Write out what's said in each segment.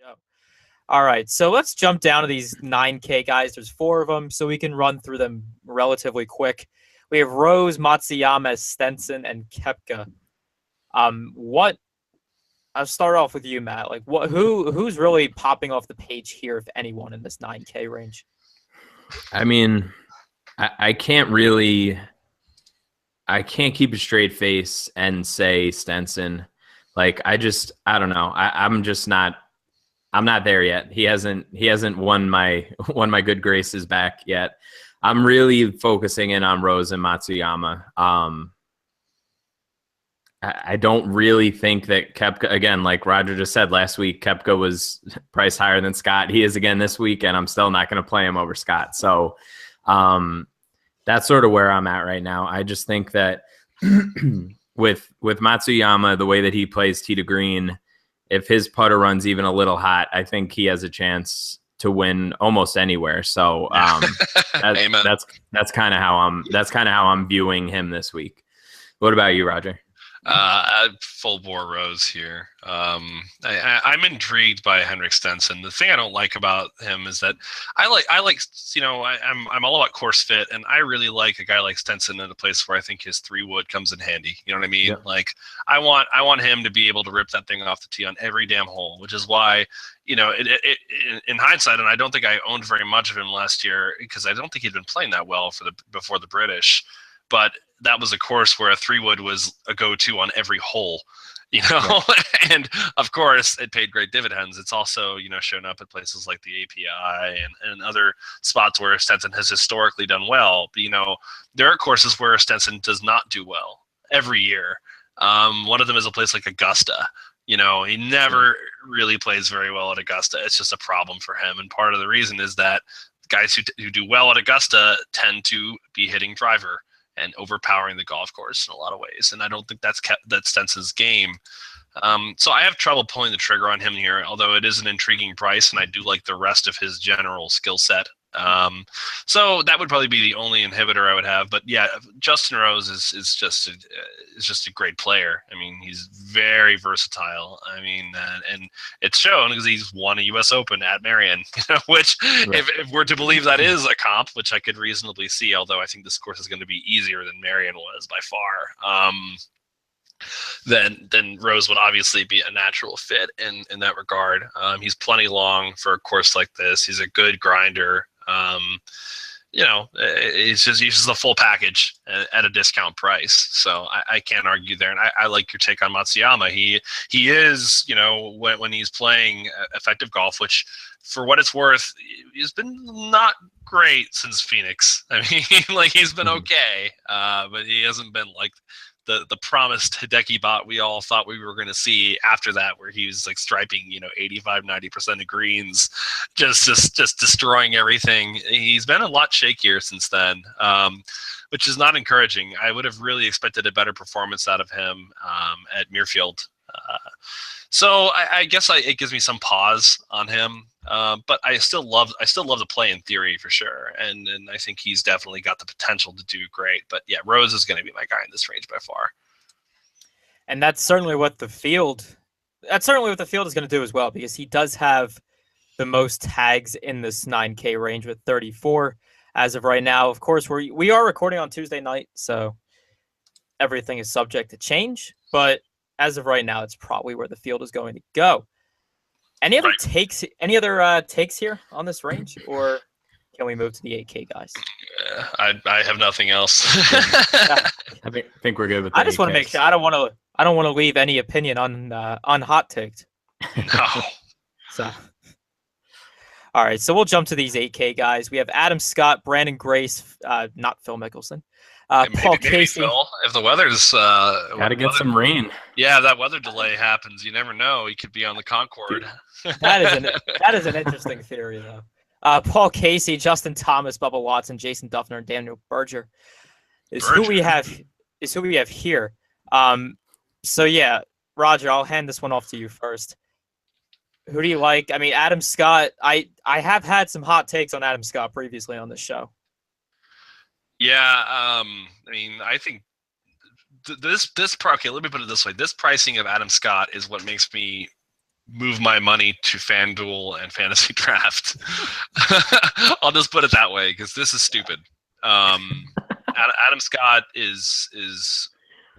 Show. All right, so let's jump down to these 9K guys. There's four of them, so we can run through them relatively quick. We have Rose, Matsuyama, Stenson, and Kepka. What? I'll start off with you, Matt. Like, who's really popping off the page here, if anyone, in this 9K range? I mean, I can't really, I can't keep a straight face and say Stenson. Like, I don't know. I'm not there yet. He hasn't won my good graces back yet. I'm really focusing in on Rose and Matsuyama. I don't really think that Kepka, again, like Roger just said last week, Kepka was priced higher than Scott. He is again this week, and I'm still not going to play him over Scott. So that's sort of where I'm at right now. I just think that with Matsuyama, the way that he plays tee to green, if his putter runs even a little hot, I think he has a chance to win almost anywhere. So that's kind of how I'm viewing him this week. What about you, Roger? Full bore Rose here. I'm intrigued by Henrik Stenson. The thing I don't like about him is that I'm all about course fit, and I really like a guy like Stenson in a place where I think his 3-wood comes in handy. You know what I mean? Yeah. Like I want him to be able to rip that thing off the tee on every damn hole, which is why, in hindsight, and I don't think I owned very much of him last year because I don't think he'd been playing that well before the British. But that was a course where a 3-wood was a go-to on every hole, yeah. And of course it paid great dividends. It's also, shown up at places like the API and other spots where Stenson has historically done well. But, there are courses where Stenson does not do well every year. One of them is a place like Augusta. He never really plays very well at Augusta. It's just a problem for him. And part of the reason is that guys who do well at Augusta tend to be hitting driver and overpowering the golf course in a lot of ways. And I don't think that's Stenson's game. So I have trouble pulling the trigger on him here, although it is an intriguing price, and I do like the rest of his general skill set. So that would probably be the only inhibitor I would have. But yeah, Justin Rose is just a great player. I mean, he's very versatile. I mean, and it's shown because he's won a U.S. Open at Merion, which right. if we're to believe that is a comp, which I could reasonably see, although I think this course is going to be easier than Merion was by far. Then Rose would obviously be a natural fit in that regard. He's plenty long for a course like this. He's a good grinder. He's just the full package at a discount price. So I can't argue there. And I like your take on Matsuyama. He is, when he's playing effective golf, which for what it's worth, he's been not great since Phoenix. I mean, like he's been okay, but he hasn't been like the promised Hideki bot we all thought we were going to see after that, where he was like striping, 85-90% of greens, just destroying everything. He's been a lot shakier since then, which is not encouraging. I would have really expected a better performance out of him at Muirfield. So I guess it gives me some pause on him, but I still love the play in theory for sure, and I think he's definitely got the potential to do great. But yeah, Rose is going to be my guy in this range by far. And that's certainly what the field is going to do as well, because he does have the most tags in this 9K range with 34 as of right now. Of course, we are recording on Tuesday night, so everything is subject to change, but as of right now, it's probably where the field is going to go. Any other takes? Any other takes here on this range, or can we move to the 8K guys? I have nothing else. I think we're good with. I just want to make sure I don't want to leave any opinion on hot takes. No. So, all right. So we'll jump to these 8K guys. We have Adam Scott, Brandon Grace, not Phil Mickelson. Paul Casey. Phil, if the weather's got to get some rain. Yeah, that weather delay happens. You never know. He could be on the Concorde. That is an interesting theory, though. Paul Casey, Justin Thomas, Bubba Watson, Jason Duffner, and Daniel Berger is who we have here. So yeah, Roger, I'll hand this one off to you first. Who do you like? I mean, Adam Scott. I have had some hot takes on Adam Scott previously on this show. Yeah, I mean, I think this okay, let me put it this way. This pricing of Adam Scott is what makes me move my money to FanDuel and Fantasy Draft. I'll just put it that way because this is stupid. Adam Scott is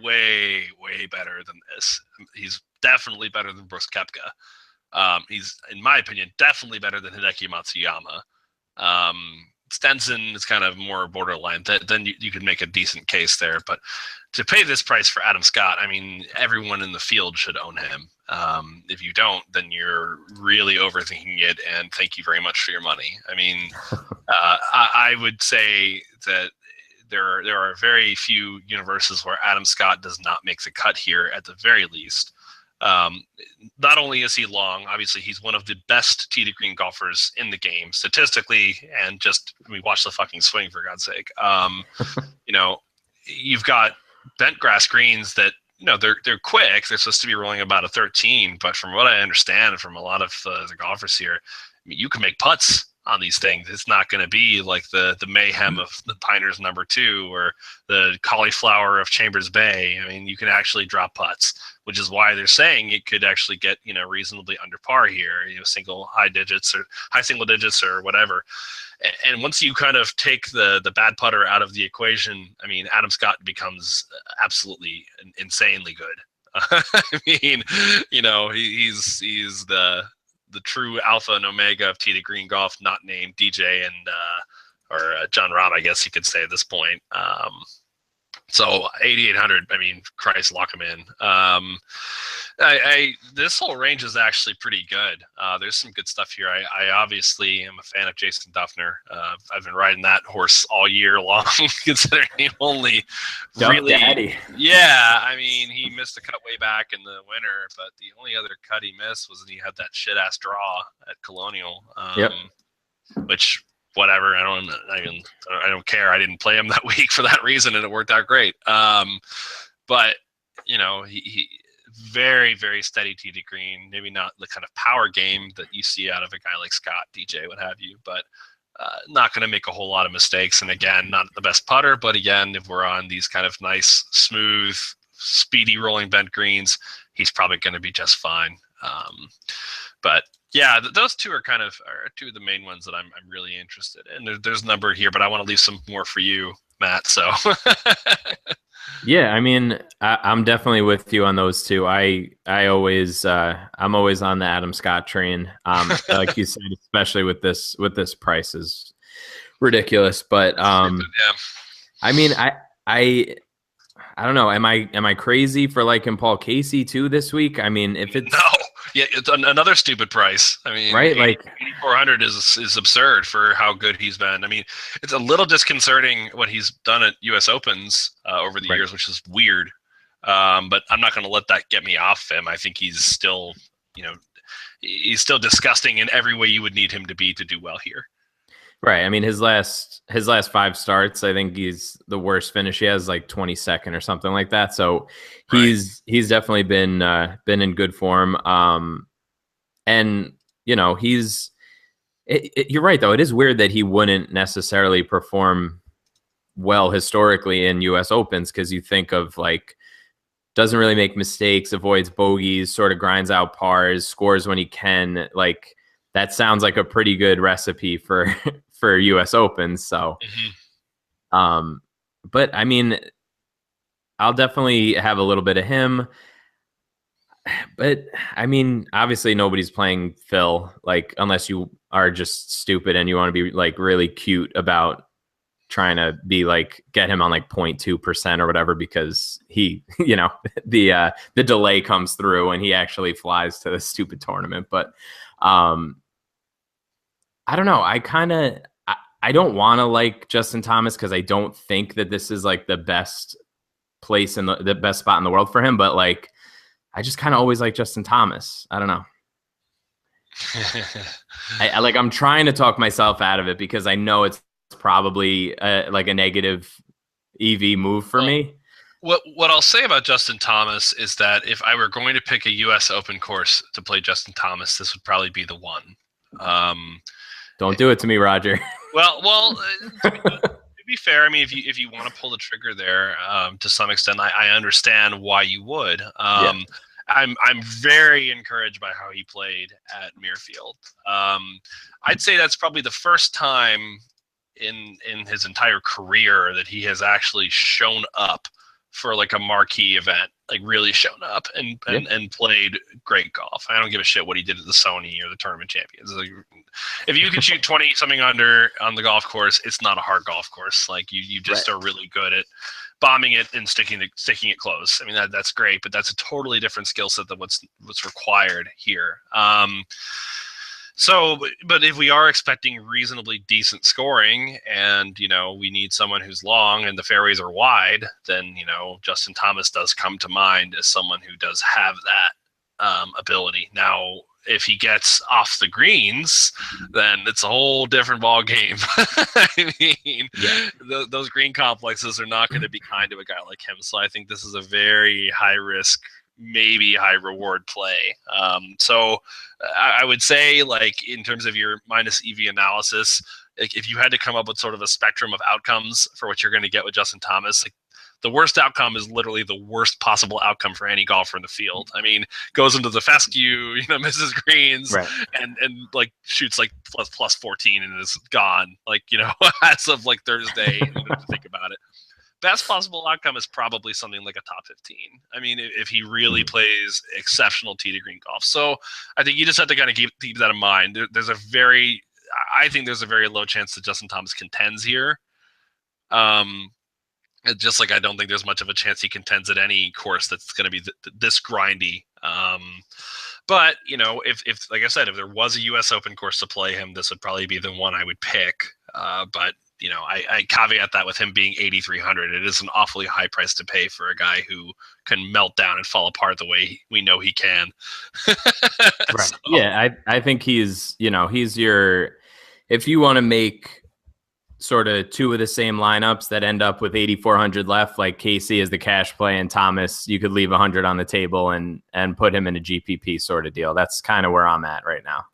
way better than this. He's definitely better than Brooks Koepka. He's, in my opinion, definitely better than Hideki Matsuyama. Stenson is kind of more borderline. Then you could make a decent case there. But to pay this price for Adam Scott, I mean, everyone in the field should own him. If you don't, then you're really overthinking it, and thank you very much for your money. I mean, I would say that there are very few universes where Adam Scott does not make the cut here at the very least. Not only is he long, obviously he's one of the best tee to green golfers in the game statistically, and just watch the fucking swing for God's sake. You've got bent grass greens that they're quick. They're supposed to be rolling about a 13, but from what I understand from a lot of the golfers here, I mean, you can make putts on these things. It's not going to be like the mayhem of the Piners number 2 or the cauliflower of Chambers Bay. I mean, you can actually drop putts, which is why they're saying it could actually get reasonably under par here, high single digits or whatever. And once you kind of take the bad putter out of the equation, I mean, Adam Scott becomes absolutely insanely good. I mean, he's the true alpha and omega of tee to green golf, not named DJ or John Rahm, I guess you could say at this point. So 8,800, I mean, Christ, lock him in. This whole range is actually pretty good. There's some good stuff here. I obviously am a fan of Jason Duffner. I've been riding that horse all year long, considering he only really, Daddy. Yeah, I mean, he missed a cut way back in the winter, but the only other cut he missed was when he had that shit ass draw at Colonial. Which, whatever, I don't care. I didn't play him that week for that reason, and it worked out great. But he very, very steady tee to green. Maybe not the kind of power game that you see out of a guy like Scott, DJ, what have you, but not going to make a whole lot of mistakes. And again, not the best putter, but again, if we're on these kind of nice, smooth, speedy rolling bent greens, he's probably going to be just fine. But yeah, those two are two of the main ones that I'm really interested in. There's a number here, but I want to leave some more for you, Matt. So yeah, I mean, I'm definitely with you on those two. I'm always on the Adam Scott train. Like you said, especially with this price is ridiculous. But yeah. I mean, I don't know. Am I crazy for liking Paul Casey too this week? I mean, if it's yeah, it's another stupid price. I mean, right? Like 8,400 is absurd for how good he's been. I mean, it's a little disconcerting what he's done at U.S. Opens over the years, which is weird. But I'm not going to let that get me off him. I think he's still, he's still disgusting in every way you would need him to be to do well here. Right. I mean, his last 5 starts, I think he's the worst finish. He has like 22nd or something like that. So he's definitely been in good form. And you're right though. It is weird that he wouldn't necessarily perform well historically in U.S. Opens, because you think of like, doesn't really make mistakes, avoids bogeys, sort of grinds out pars, scores when he can. Like, that sounds like a pretty good recipe for U.S. Opens. So, but I mean, I'll definitely have a little bit of him. But I mean, obviously nobody's playing Phil, like, unless you are just stupid and you want to be like really cute about trying to be like, get him on like 0.2% or whatever, because he, the delay comes through and he actually flies to the stupid tournament. But I don't know. I don't want to like Justin Thomas, because I don't think that this is like the best place in the best spot in the world for him. But like, I just kind of always like Justin Thomas. I don't know. I'm trying to talk myself out of it, because I know it's probably like a negative EV move for me. What I'll say about Justin Thomas is that if I were going to pick a U.S. Open course to play Justin Thomas, this would probably be the one. Don't do it to me, Roger. Well, to be fair, I mean, if you want to pull the trigger there, to some extent, I understand why you would. I'm very encouraged by how he played at Muirfield. I'd say that's probably the first time in his entire career that he has actually shown up for like a marquee event, like really shown up and played great golf. I don't give a shit what he did at the Sony or the Tournament Champions. Like, if you can shoot 20 something under on the golf course, it's not a hard golf course. Like you just are really good at bombing it and sticking it close. I mean, that's great, but that's a totally different skill set than what's required here. So, but if we are expecting reasonably decent scoring and, we need someone who's long and the fairways are wide, then, Justin Thomas does come to mind as someone who does have that ability. Now, if he gets off the greens, then it's a whole different ball game. I mean, those green complexes are not going to be kind to a guy like him. So I think this is a very high risk, maybe high reward play. So I would say, like, in terms of your minus EV analysis, like, if you had to come up with sort of a spectrum of outcomes for what you're going to get with Justin Thomas, like, the worst outcome is literally the worst possible outcome for any golfer in the field. I mean, goes into the fescue, misses greens, and like shoots like plus 14 and is gone. Like, as of like Thursday, to think about it. Best possible outcome is probably something like a top 15. I mean, if he really plays exceptional tee to green golf. So I think you just have to kind of keep that in mind. I think there's a very low chance that Justin Thomas contends here. Just like I don't think there's much of a chance he contends at any course that's going to be this grindy. But, if like I said, if there was a U.S. Open course to play him, this would probably be the one I would pick. But, I caveat that with him being 8,300. It is an awfully high price to pay for a guy who can melt down and fall apart the way we know he can. Right. So. Yeah, I think he's your, if you want to make sort of two of the same lineups that end up with 8,400 left, like Casey is the cash play and Thomas, you could leave 100 on the table and put him in a GPP sort of deal. That's kind of where I'm at right now.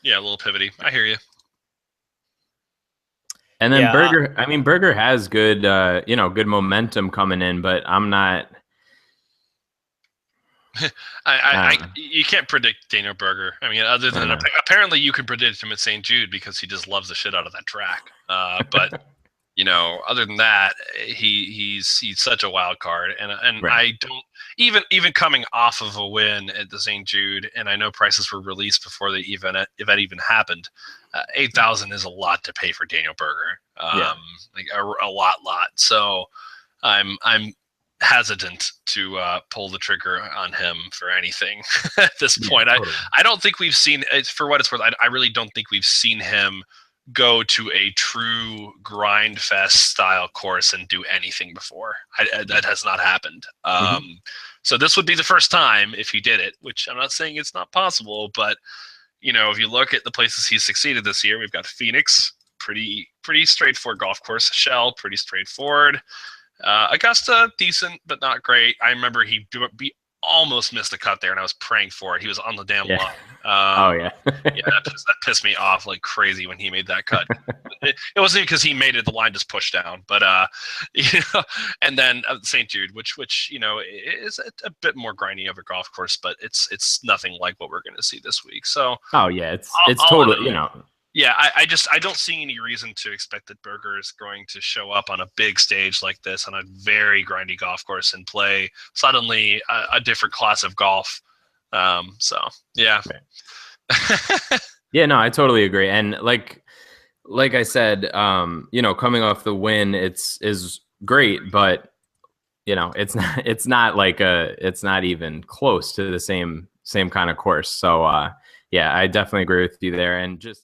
Yeah, a little pivoty. I hear you. And then Berger has good, good momentum coming in, but I'm not. You can't predict Daniel Berger. I mean, other than apparently you can predict him at St. Jude because he just loves the shit out of that track. But other than that, he's such a wild card, and I don't even coming off of a win at the St. Jude, and I know prices were released before the event even happened. 8,000 is a lot to pay for Daniel Berger. Like a lot. So I'm hesitant to pull the trigger on him for anything at this point. Totally. I don't think we've seen, for what it's worth, I really don't think we've seen him go to a true grind fest style course and do anything before. That has not happened. So this would be the first time if he did it, which I'm not saying it's not possible, but if you look at the places he's succeeded this year, we've got Phoenix, pretty straightforward golf course. Shell, pretty straightforward. Augusta, decent, but not great. I remember he almost missed a cut there, and I was praying for it. He was on the damn line. That pissed me off like crazy when he made that cut. It wasn't because he made it; the line just pushed down. But and then St. Jude, which is a bit more grindy of a golf course, but it's nothing like what we're going to see this week. So it's totally Yeah, I don't see any reason to expect that Berger is going to show up on a big stage like this on a very grindy golf course and play suddenly a different class of golf. Yeah. Yeah, no, I totally agree. And like I said, coming off the win, is great, but it's not even close to the same kind of course. So yeah, I definitely agree with you there. And just